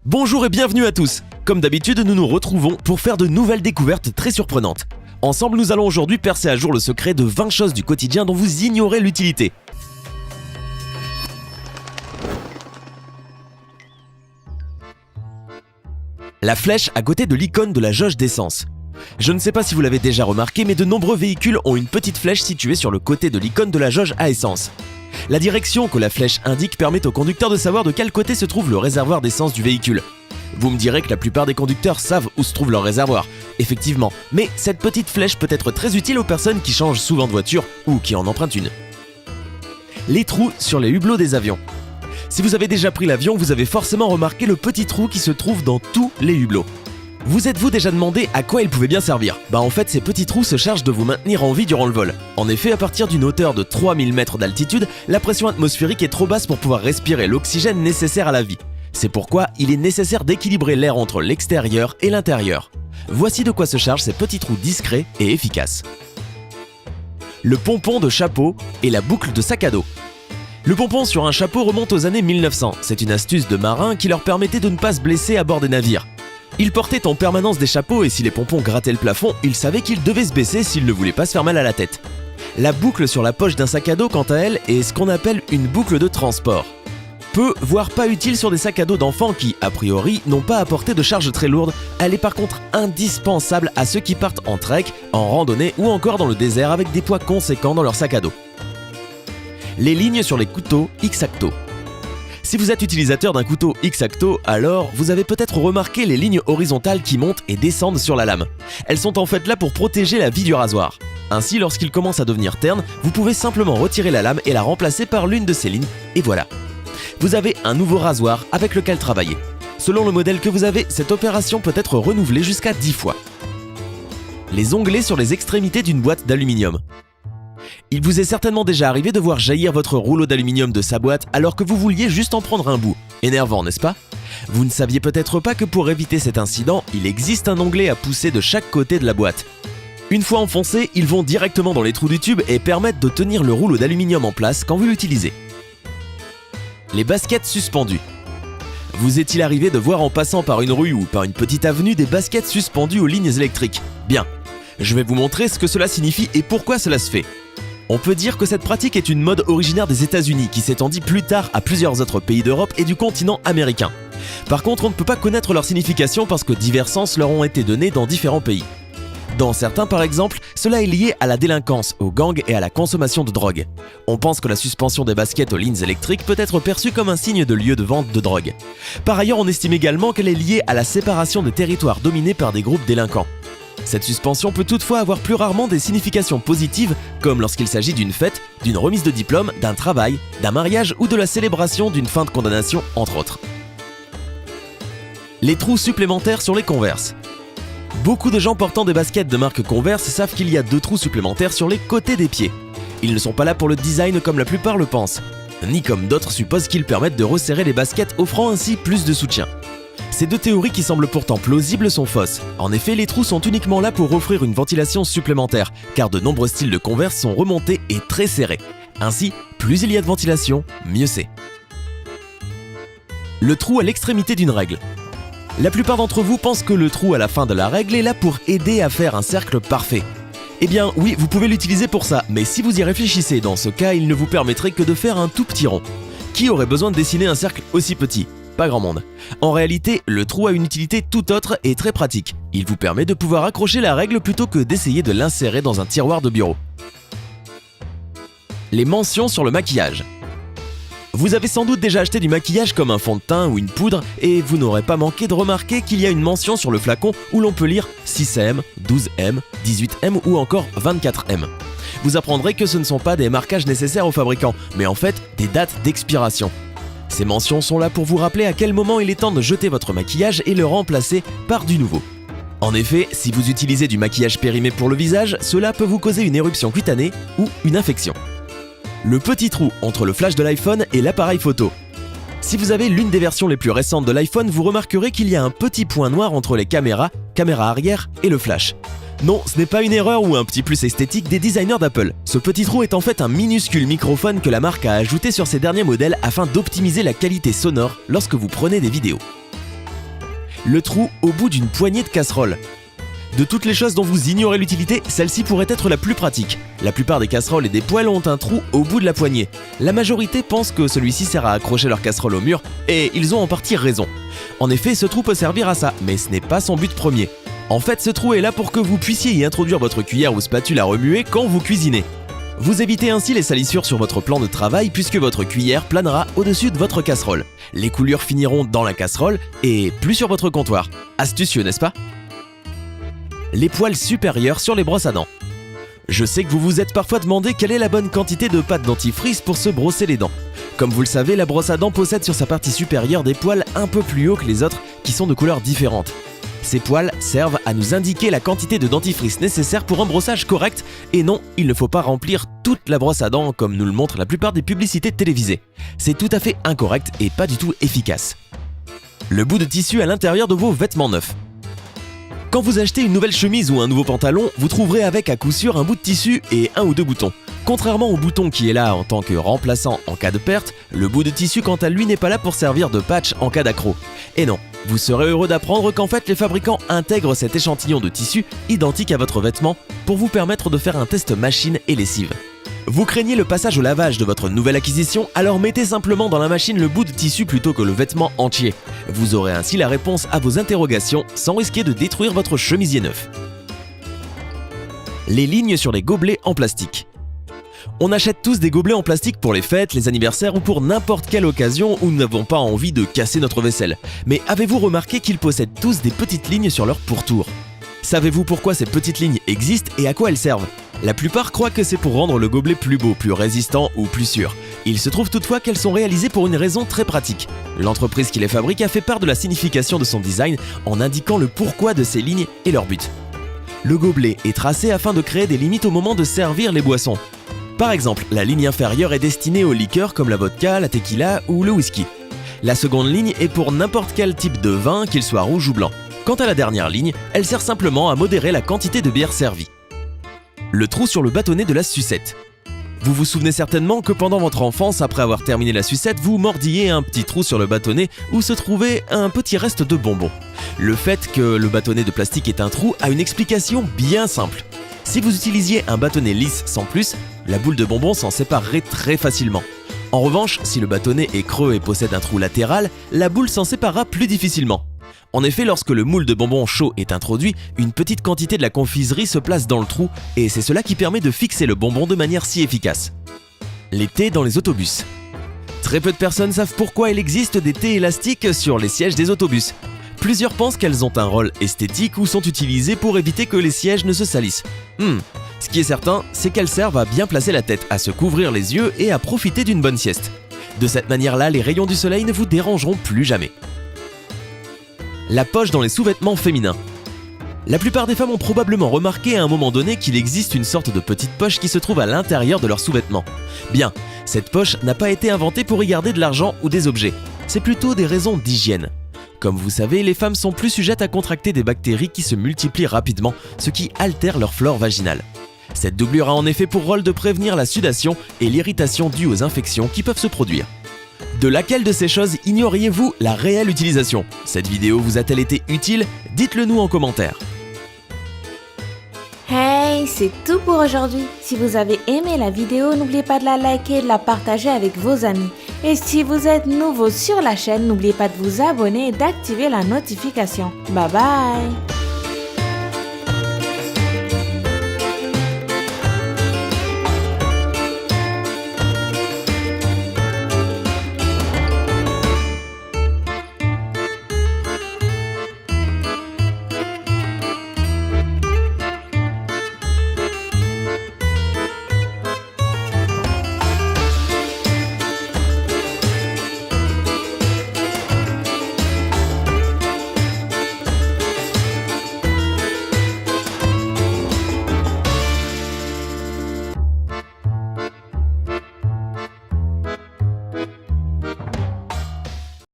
Bonjour et bienvenue à tous. Comme d'habitude, nous nous retrouvons pour faire de nouvelles découvertes très surprenantes. Ensemble, nous allons aujourd'hui percer à jour le secret de 20 choses du quotidien dont vous ignorez l'utilité. La flèche à côté de l'icône de la jauge d'essence. Je ne sais pas si vous l'avez déjà remarqué, mais de nombreux véhicules ont une petite flèche située sur le côté de l'icône de la jauge à essence. La direction que la flèche indique permet au conducteur de savoir de quel côté se trouve le réservoir d'essence du véhicule. Vous me direz que la plupart des conducteurs savent où se trouve leur réservoir, effectivement, mais cette petite flèche peut être très utile aux personnes qui changent souvent de voiture ou qui en empruntent une. Les trous sur les hublots des avions. Si vous avez déjà pris l'avion, vous avez forcément remarqué le petit trou qui se trouve dans tous les hublots. Vous êtes-vous déjà demandé à quoi ils pouvaient bien servir? En fait, ces petits trous se chargent de vous maintenir en vie durant le vol. En effet, à partir d'une hauteur de 3000 mètres d'altitude, la pression atmosphérique est trop basse pour pouvoir respirer l'oxygène nécessaire à la vie. C'est pourquoi il est nécessaire d'équilibrer l'air entre l'extérieur et l'intérieur. Voici de quoi se chargent ces petits trous discrets et efficaces. Le pompon de chapeau et la boucle de sac à dos. Le pompon sur un chapeau remonte aux années 1900. C'est une astuce de marins qui leur permettait de ne pas se blesser à bord des navires. Ils portaient en permanence des chapeaux et si les pompons grattaient le plafond, ils savaient qu'ils devaient se baisser s'ils ne voulaient pas se faire mal à la tête. La boucle sur la poche d'un sac à dos, quant à elle, est ce qu'on appelle une boucle de transport. Peu, voire pas utile sur des sacs à dos d'enfants qui, a priori, n'ont pas à porter de charge très lourde. Elle est par contre indispensable à ceux qui partent en trek, en randonnée ou encore dans le désert avec des poids conséquents dans leur sac à dos. Les lignes sur les couteaux X-Acto. Si vous êtes utilisateur d'un couteau X-Acto, alors vous avez peut-être remarqué les lignes horizontales qui montent et descendent sur la lame. Elles sont en fait là pour protéger la vie du rasoir. Ainsi, lorsqu'il commence à devenir terne, vous pouvez simplement retirer la lame et la remplacer par l'une de ces lignes, et voilà. Vous avez un nouveau rasoir avec lequel travailler. Selon le modèle que vous avez, cette opération peut être renouvelée jusqu'à 10 fois. Les onglets sur les extrémités d'une boîte d'aluminium. Il vous est certainement déjà arrivé de voir jaillir votre rouleau d'aluminium de sa boîte alors que vous vouliez juste en prendre un bout. Énervant, n'est-ce pas? Vous ne saviez peut-être pas que pour éviter cet incident, il existe un onglet à pousser de chaque côté de la boîte. Une fois enfoncés, ils vont directement dans les trous du tube et permettent de tenir le rouleau d'aluminium en place quand vous l'utilisez. Les baskets suspendues. Vous est-il arrivé de voir en passant par une rue ou par une petite avenue des baskets suspendues aux lignes électriques? Bien, je vais vous montrer ce que cela signifie et pourquoi cela se fait. On peut dire que cette pratique est une mode originaire des États-Unis qui s'étendit plus tard à plusieurs autres pays d'Europe et du continent américain. Par contre, on ne peut pas connaître leur signification parce que divers sens leur ont été donnés dans différents pays. Dans certains, par exemple, cela est lié à la délinquance, aux gangs et à la consommation de drogue. On pense que la suspension des baskets aux lignes électriques peut être perçue comme un signe de lieu de vente de drogue. Par ailleurs, on estime également qu'elle est liée à la séparation des territoires dominés par des groupes délinquants. Cette suspension peut toutefois avoir plus rarement des significations positives, comme lorsqu'il s'agit d'une fête, d'une remise de diplôme, d'un travail, d'un mariage ou de la célébration d'une fin de condamnation, entre autres. Les trous supplémentaires sur les Converse. Beaucoup de gens portant des baskets de marque Converse savent qu'il y a 2 trous supplémentaires sur les côtés des pieds. Ils ne sont pas là pour le design comme la plupart le pensent, ni comme d'autres supposent qu'ils permettent de resserrer les baskets, offrant ainsi plus de soutien. Ces 2 théories qui semblent pourtant plausibles sont fausses. En effet, les trous sont uniquement là pour offrir une ventilation supplémentaire, car de nombreux styles de Converse sont remontés et très serrés. Ainsi, plus il y a de ventilation, mieux c'est. Le trou à l'extrémité d'une règle. La plupart d'entre vous pensent que le trou à la fin de la règle est là pour aider à faire un cercle parfait. Eh bien oui, vous pouvez l'utiliser pour ça, mais si vous y réfléchissez, dans ce cas, il ne vous permettrait que de faire un tout petit rond. Qui aurait besoin de dessiner un cercle aussi petit? Pas grand monde. En réalité, le trou a une utilité tout autre et très pratique. Il vous permet de pouvoir accrocher la règle plutôt que d'essayer de l'insérer dans un tiroir de bureau. Les mentions sur le maquillage. Vous avez sans doute déjà acheté du maquillage comme un fond de teint ou une poudre et vous n'aurez pas manqué de remarquer qu'il y a une mention sur le flacon où l'on peut lire 6M, 12M, 18M ou encore 24M. Vous apprendrez que ce ne sont pas des marquages nécessaires aux fabricants, mais en fait des dates d'expiration. Ces mentions sont là pour vous rappeler à quel moment il est temps de jeter votre maquillage et le remplacer par du nouveau. En effet, si vous utilisez du maquillage périmé pour le visage, cela peut vous causer une éruption cutanée ou une infection. Le petit trou entre le flash de l'iPhone et l'appareil photo. Si vous avez l'une des versions les plus récentes de l'iPhone, vous remarquerez qu'il y a un petit point noir entre les caméra arrière et le flash. Non, ce n'est pas une erreur ou un petit plus esthétique des designers d'Apple. Ce petit trou est en fait un minuscule microphone que la marque a ajouté sur ses derniers modèles afin d'optimiser la qualité sonore lorsque vous prenez des vidéos. Le trou au bout d'une poignée de casserole. De toutes les choses dont vous ignorez l'utilité, celle-ci pourrait être la plus pratique. La plupart des casseroles et des poêles ont un trou au bout de la poignée. La majorité pense que celui-ci sert à accrocher leur casserole au mur, et ils ont en partie raison. En effet, ce trou peut servir à ça, mais ce n'est pas son but premier. En fait, ce trou est là pour que vous puissiez y introduire votre cuillère ou spatule à remuer quand vous cuisinez. Vous évitez ainsi les salissures sur votre plan de travail puisque votre cuillère planera au-dessus de votre casserole. Les coulures finiront dans la casserole et plus sur votre comptoir. Astucieux, n'est-ce pas ? Les poils supérieurs sur les brosses à dents. Je sais que vous vous êtes parfois demandé quelle est la bonne quantité de pâte dentifrice pour se brosser les dents. Comme vous le savez, la brosse à dents possède sur sa partie supérieure des poils un peu plus hauts que les autres qui sont de couleurs différentes. Ces poils servent à nous indiquer la quantité de dentifrice nécessaire pour un brossage correct et non, il ne faut pas remplir toute la brosse à dents comme nous le montrent la plupart des publicités télévisées. C'est tout à fait incorrect et pas du tout efficace. Le bout de tissu à l'intérieur de vos vêtements neufs. Quand vous achetez une nouvelle chemise ou un nouveau pantalon, vous trouverez avec à coup sûr un bout de tissu et un ou deux boutons. Contrairement au bouton qui est là en tant que remplaçant en cas de perte, le bout de tissu quant à lui n'est pas là pour servir de patch en cas d'accroc. Et non, vous serez heureux d'apprendre qu'en fait les fabricants intègrent cet échantillon de tissu identique à votre vêtement pour vous permettre de faire un test machine et lessive. Vous craignez le passage au lavage de votre nouvelle acquisition, alors mettez simplement dans la machine le bout de tissu plutôt que le vêtement entier. Vous aurez ainsi la réponse à vos interrogations sans risquer de détruire votre chemisier neuf. Les lignes sur les gobelets en plastique. On achète tous des gobelets en plastique pour les fêtes, les anniversaires ou pour n'importe quelle occasion où nous n'avons pas envie de casser notre vaisselle. Mais avez-vous remarqué qu'ils possèdent tous des petites lignes sur leur pourtour ? Savez-vous pourquoi ces petites lignes existent et à quoi elles servent ? La plupart croient que c'est pour rendre le gobelet plus beau, plus résistant ou plus sûr. Il se trouve toutefois qu'elles sont réalisées pour une raison très pratique. L'entreprise qui les fabrique a fait part de la signification de son design en indiquant le pourquoi de ces lignes et leur but. Le gobelet est tracé afin de créer des limites au moment de servir les boissons. Par exemple, la ligne inférieure est destinée aux liqueurs comme la vodka, la tequila ou le whisky. La seconde ligne est pour n'importe quel type de vin, qu'il soit rouge ou blanc. Quant à la dernière ligne, elle sert simplement à modérer la quantité de bière servie. Le trou sur le bâtonnet de la sucette. Vous vous souvenez certainement que pendant votre enfance, après avoir terminé la sucette, vous mordilliez un petit trou sur le bâtonnet où se trouvait un petit reste de bonbons. Le fait que le bâtonnet de plastique ait un trou a une explication bien simple. Si vous utilisiez un bâtonnet lisse sans plus, la boule de bonbons s'en séparerait très facilement. En revanche, si le bâtonnet est creux et possède un trou latéral, la boule s'en séparera plus difficilement. En effet, lorsque le moule de bonbons chaud est introduit, une petite quantité de la confiserie se place dans le trou et c'est cela qui permet de fixer le bonbon de manière si efficace. Les thés dans les autobus. Très peu de personnes savent pourquoi il existe des thés élastiques sur les sièges des autobus. Plusieurs pensent qu'elles ont un rôle esthétique ou sont utilisées pour éviter que les sièges ne se salissent. Ce qui est certain, c'est qu'elles servent à bien placer la tête, à se couvrir les yeux et à profiter d'une bonne sieste. De cette manière-là, les rayons du soleil ne vous dérangeront plus jamais. La poche dans les sous-vêtements féminins. La plupart des femmes ont probablement remarqué à un moment donné qu'il existe une sorte de petite poche qui se trouve à l'intérieur de leurs sous-vêtements. Bien, cette poche n'a pas été inventée pour y garder de l'argent ou des objets. C'est plutôt des raisons d'hygiène. Comme vous savez, les femmes sont plus sujettes à contracter des bactéries qui se multiplient rapidement, ce qui altère leur flore vaginale. Cette doublure a en effet pour rôle de prévenir la sudation et l'irritation due aux infections qui peuvent se produire. De laquelle de ces choses ignoriez-vous la réelle utilisation ? Cette vidéo vous a-t-elle été utile ? Dites-le nous en commentaire. Hey, c'est tout pour aujourd'hui. Si vous avez aimé la vidéo, n'oubliez pas de la liker et de la partager avec vos amis. Et si vous êtes nouveau sur la chaîne, n'oubliez pas de vous abonner et d'activer la notification. Bye bye!